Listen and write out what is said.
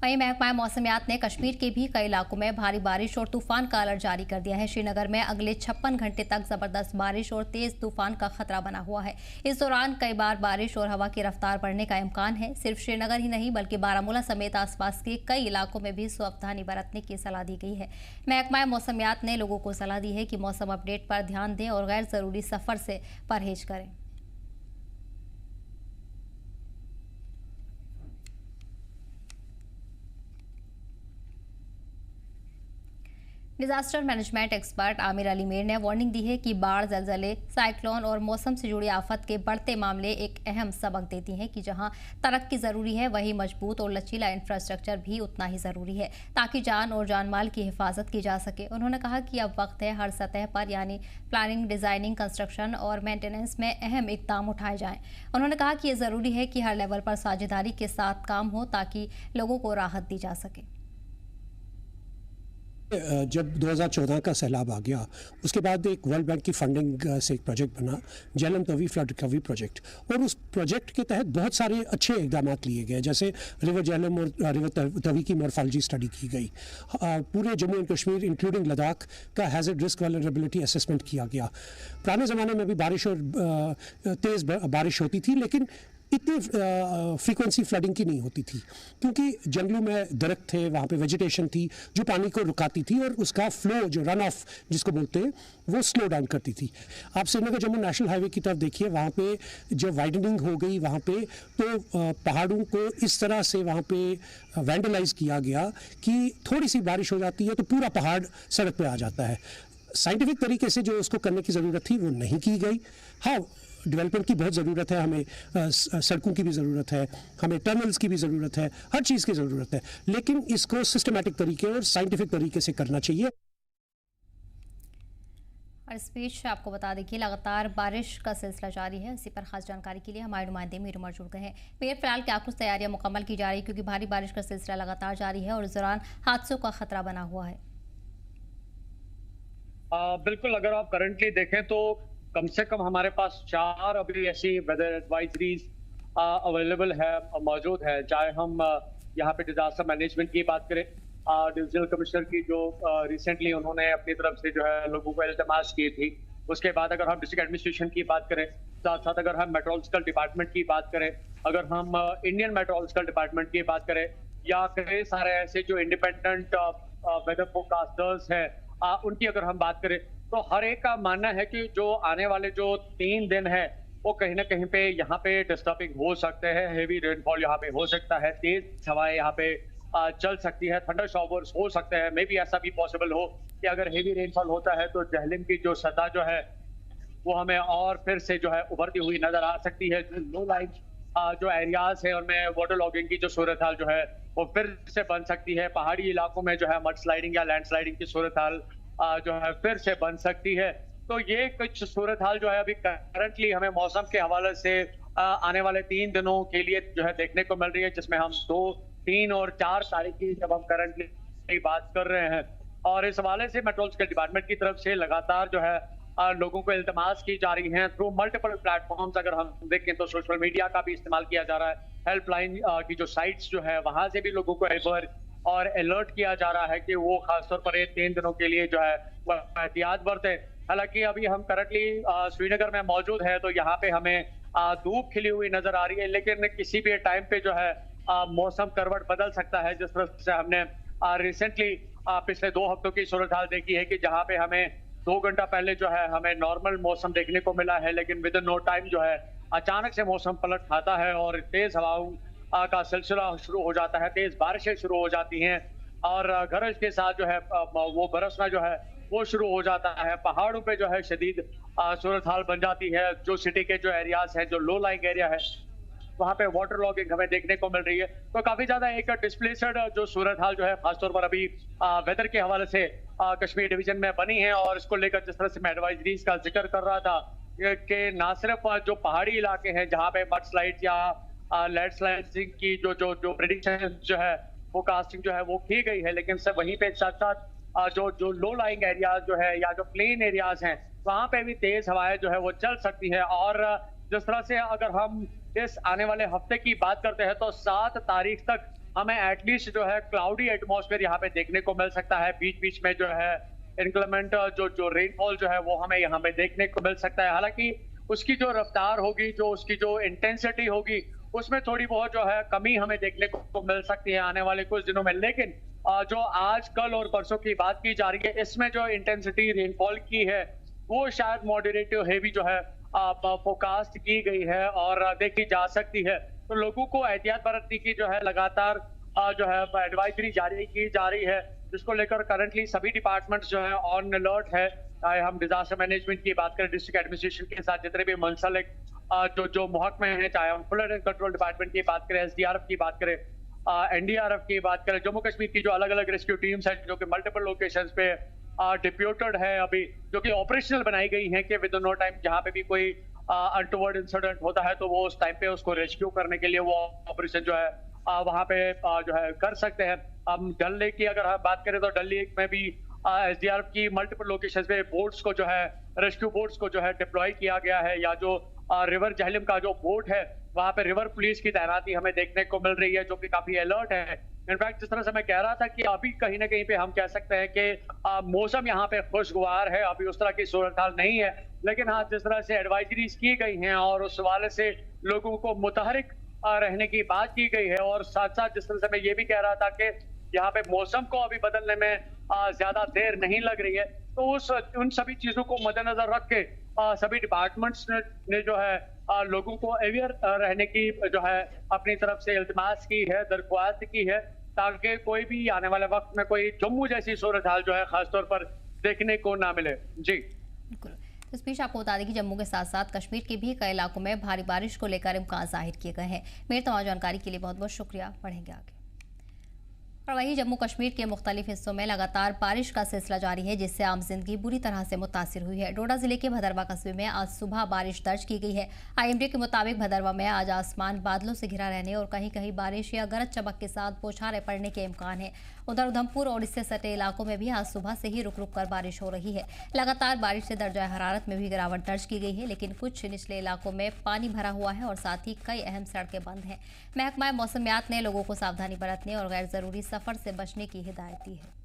वहीं महकमा मौसमियात ने कश्मीर के भी कई इलाकों में भारी बारिश और तूफान का अलर्ट जारी कर दिया है। श्रीनगर में अगले 56 घंटे तक जबरदस्त बारिश और तेज तूफान का खतरा बना हुआ है। इस दौरान कई बार बारिश और हवा की रफ्तार बढ़ने का इम्कान है। सिर्फ श्रीनगर ही नहीं बल्कि बारामूला समेत आसपास के कई इलाकों में भी सावधानी बरतने की सलाह दी गई है। महकमा मौसमियात ने लोगों को सलाह दी है कि मौसम अपडेट पर ध्यान दें और गैर जरूरी सफर से परहेज करें। Disaster management expert Aamir Ali Mir ने वार्निंग दी है कि बाढ़, जलजले, साइक्लोन और मौसम से जुड़ी आफत के बढ़ते मामले एक अहम सबक देती हैं कि जहां तरक्की जरूरी है वहीं मजबूत और लचीला इंफ्रास्ट्रक्चर भी उतना ही जरूरी है ताकि जान और जान माल की हिफाजत की जा सके। उन्होंने कहा कि अब वक्त है हर सतह पर यानी प्लानिंग, डिजाइनिंग, कंस्ट्रक्शन और मेंटेनेंस में अहम इकदाम उठाए जाएं। उन्होंने कहा कि यह जरूरी है कि हर लेवल पर साझेदारी के साथ काम हो ताकि लोगों को राहत दी जा सके। जब 2014 का सैलाब आ गया उसके बाद एक वर्ल्ड बैंक की फंडिंग से एक प्रोजेक्ट बना, Jhelum Tawi flood recovery project, और उस प्रोजेक्ट के तहत बहुत सारे अच्छे इकदाम लिए गए, जैसे रिवर झेलम और रिवर तवी की मॉर्फोलॉजी स्टडी की गई। पूरे जम्मू एंड कश्मीर इंक्लूडिंग लद्दाख का हैजर्ड रिस्क वल्नरेबिलिटी असेसमेंट किया गया। पुराने ज़माने में भी बारिश और तेज़ बारिश होती थी लेकिन इतनी फ्रीक्वेंसी फ्लडिंग की नहीं होती थी क्योंकि जंगलों में दरख्त थे, वहाँ पे वेजिटेशन थी जो पानी को रुकाती थी और उसका फ्लो, जो रन ऑफ जिसको बोलते हैं, वो स्लो डाउन करती थी। आप श्रीनगर जम्मू नेशनल हाईवे की तरफ देखिए, वहाँ पे जो वाइडनिंग हो गई वहाँ पे, तो पहाड़ों को इस तरह से वहाँ पे वैंडलाइज किया गया कि थोड़ी सी बारिश हो जाती है तो पूरा पहाड़ सड़क पर आ जाता है। साइंटिफिक तरीके से जो उसको करने की ज़रूरत थी वो नहीं की गई। हाँ, डेवलपमेंट की बहुत ज़रूरत है, हमें सड़कों की भी ज़रूरत है, हमें टनल्स की भी ज़रूरत है, हर चीज़ की ज़रूरत है, लेकिन इसको सिस्टमैटिक तरीके और साइंटिफिक तरीके से करना चाहिए। और इस बीच आपको बता दें कि लगातार बारिश का सिलसिला जारी है। इसी पर खास जानकारी के लिए हमारे नुमाइंदे मीर उमर जुड़ गए हैं। मीर, फिलहाल क्या कुछ तैयारियां मुकम्मल की जा रही है क्योंकि भारी बारिश का सिलसिला लगातार जारी है और इस दौरान हादसों का खतरा बना हुआ है? बिल्कुल, अगर आप करंटली देखें तो कम से कम हमारे पास 4 अभी ऐसी वेदर एडवाइजरीज अवेलेबल है, मौजूद है। चाहे हम यहाँ पे डिजास्टर मैनेजमेंट की बात करें, डिविजनल कमिश्नर की जो रिसेंटली उन्होंने अपनी तरफ से जो है लोगों को इल्तमास की थी, उसके बाद अगर हम डिस्ट्रिक्ट एडमिनिस्ट्रेशन की बात करें, साथ साथ अगर हम मेट्रोलॉजिकल डिपार्टमेंट की बात करें, अगर हम इंडियन मेट्रोलॉजिकल डिपार्टमेंट की बात करें, या कई सारे ऐसे जो इंडिपेंडेंट वेदर फोरकास्टर्स हैं उनकी अगर हम बात करें, तो हर एक का मानना है कि जो आने वाले जो 3 दिन है वो कहीं ना कहीं पे यहाँ पे डिस्टर्बिंग हो सकते हैं। हेवी रेनफॉल यहाँ पे हो सकता है, तेज हवाएं यहाँ पे चल सकती है, थंडर शॉवर्स हो सकते हैं। मे बी ऐसा भी पॉसिबल हो कि अगर हेवी रेनफॉल होता है तो झेलम की जो सतह जो है वो हमें और फिर से जो है उभरती हुई नजर आ सकती है। जो लो लाइन जो एरियाज है उनमें वाटर लॉगिंग की जो सूरत हाल जो है वो फिर से बन सकती है। पहाड़ी इलाकों में जो है मड स्लाइडिंग या लैंड स्लाइडिंग की सूरत हाल जो है फिर से बन सकती है। तो ये कुछ सूरत हाल जो है अभी करंटली हमें मौसम के हवाले से आने वाले 3 दिनों के लिए जो है देखने को मिल रही है, जिसमें हम 2, 3 और 4 तारीख की जब हम करंटली बात कर रहे हैं। और इस हवाले से मेट्रोलॉजिकल डिपार्टमेंट की तरफ से लगातार जो है लोगों को इल्तमास की जा रही हैं थ्रू मल्टीपल प्लेटफॉर्म्स। अगर हम देखें तो सोशल मीडिया का भी इस्तेमाल किया जा रहा है, हेल्पलाइन की जो साइट्स जो है वहां से भी लोगों को खबर और अलर्ट किया जा रहा है कि वो खासतौर पर ये 3 दिनों के लिए जो है एहतियात बरते। हालांकि अभी हम करंटली श्रीनगर में मौजूद है तो यहाँ पे हमें धूप खिली हुई नजर आ रही है, लेकिन किसी भी टाइम पे जो है मौसम करवट बदल सकता है। जिस तरह से हमने रिसेंटली पिछले 2 हफ्तों की सूरत हाल देखी है कि जहाँ पे हमें 2 घंटा पहले जो है हमें नॉर्मल मौसम देखने को मिला है, लेकिन विद इन नो टाइम जो है अचानक से मौसम पलट खाता है और तेज हवाओं का सिलसिला शुरू हो जाता है, तेज बारिशें शुरू हो जाती हैं और गरज के साथ जो है वो बरसना जो है वो शुरू हो जाता है। पहाड़ों पे जो है शदीद सूरत हाल बन जाती है। जो सिटी के जो एरियाज हैं, जो लो लाइंग एरिया है, वहाँ पे वाटर लॉगिंग हमें देखने को मिल रही है। तो काफी ज्यादा एक डिस्प्लेसड जो सूरत हाल जो है खासतौर पर अभी वेदर के हवाले से कश्मीर डिवीजन में बनी है। और इसको लेकर जिस तरह से मैं एडवाइजरीज का जिक्र कर रहा था कि ना सिर्फ जो पहाड़ी इलाके हैं जहाँ पे मड स्लाइड या लैंड स्लाइडिंग की जो प्रेडिक्शन जो है वो कास्टिंग जो है वो की गई है, लेकिन सर वहीं पे साथ साथ जो लो लाइंग एरियाज जो है या जो प्लेन एरियाज हैं वहाँ पे भी तेज हवाएं जो है वो चल सकती है। और जिस तरह से अगर हम इस आने वाले हफ्ते की बात करते हैं तो 7 तारीख तक हमें एटलीस्ट जो है क्लाउडी एटमॉस्फेयर यहाँ पे देखने को मिल सकता है। बीच बीच में जो है इनक्लेमेंट जो रेनफॉल जो है वो हमें यहाँ पे देखने को मिल सकता है। हालांकि उसकी जो रफ्तार होगी, जो उसकी जो इंटेंसिटी होगी, उसमें थोड़ी बहुत जो है कमी हमें देखने को मिल सकती है आने वाले कुछ दिनों में। लेकिन जो आज कल और परसों की बात की जा रही है, इसमें जो इंटेंसिटी रेनफॉल की है वो शायद मॉडरेट हेवी जो है फोरकास्ट की गई है और देखी जा सकती है। तो लोगों को एहतियात बरतने की जो है लगातार जो है एडवाइजरी जारी की जा रही है, जिसको लेकर करंटली सभी डिपार्टमेंट्स जो है ऑन अलर्ट है। चाहे हम डिजास्टर मैनेजमेंट की बात करें, डिस्ट्रिक्ट एडमिनिस्ट्रेशन के साथ जितने भी मुंसलिक जो महकमे हैं, चाहे हम फ्लड एंड कंट्रोल डिपार्टमेंट की बात करें, SDRF की बात करें, NDRF की बात करें, जम्मू कश्मीर की जो अलग अलग रेस्क्यू टीम्स हैं जो कि मल्टीपल लोकेशंस पे डिप्यूटेड है अभी, जो कि ऑपरेशनल बनाई गई हैं कि विद इन नो टाइम जहाँ पे भी कोई अनटोवर्ड इंसिडेंट होता है तो वो उस टाइम पे उसको रेस्क्यू करने के लिए वो ऑपरेशन जो है वहाँ पे जो है कर सकते हैं। हम डल लेक की अगर हम बात करें तो डल लेक में भी SDRF की मल्टीपल लोकेशन पे बोट्स को जो है रेस्क्यू बोट्स को जो है डिप्लॉय किया गया है, या जो रिवर जहलम का जो बोट है वहाँ पे रिवर पुलिस की तैनाती हमें देखने को मिल रही है, जो कि काफी अलर्ट है। इनफैक्ट जिस तरह से मैं कह रहा था कि अभी कहीं ना कहीं पे हम कह सकते हैं कि मौसम यहाँ पे खुशगवार है, अभी उस तरह की सूरत हाल नहीं है। लेकिन हाँ, जिस तरह से एडवाइजरीज की गई हैं और उस हवाले से लोगों को मुतहरिक रहने की बात की गई है, और साथ साथ जिस तरह से मैं ये भी कह रहा था कि यहाँ पे मौसम को अभी बदलने में ज्यादा देर नहीं लग रही है, तो उन सभी चीजों को मद्देनजर रख के सभी डिपार्टमेंट्स ने जो है लोगों को अवेयर रहने की जो है अपनी तरफ से इल्तिमास की है, दरख्वास्त की है, ताकि कोई भी आने वाले वक्त में कोई जम्मू जैसी सूरत हाल जो है खासतौर पर देखने को ना मिले। जी बिल्कुल। इस बीच आपको बता दें कि जम्मू के साथ साथ कश्मीर के भी कई इलाकों में भारी बारिश को लेकर इम्कान जाहिर किए गए हैं। मेरी तमाम जानकारी के लिए बहुत बहुत शुक्रिया। बढ़ेंगे आगे। और वहीं जम्मू कश्मीर के मुख्तलिफ हिस्सों में लगातार बारिश का सिलसिला जारी है, जिससे आम जिंदगी बुरी तरह से मुतासिर हुई है। डोडा जिले के भदरवा कस्बे में आज सुबह बारिश दर्ज की गई है। IMD के मुताबिक भदरवा में आज आसमान बादलों से घिरा रहने और कहीं कहीं बारिश या गरज चमक के साथ बौछारें पड़ने के इम्कान है। उधर उधमपुर और इससे सटे इलाकों में भी आज सुबह से ही रुक रुक कर बारिश हो रही है। लगातार बारिश से दर्जा हरारत में भी गिरावट दर्ज की गई है, लेकिन कुछ निचले इलाकों में पानी भरा हुआ है और साथ ही कई अहम सड़कें बंद हैं। महकमा मौसमियात ने लोगों को सावधानी बरतने और गैर जरूरी सफर से बचने की हिदायत दी है।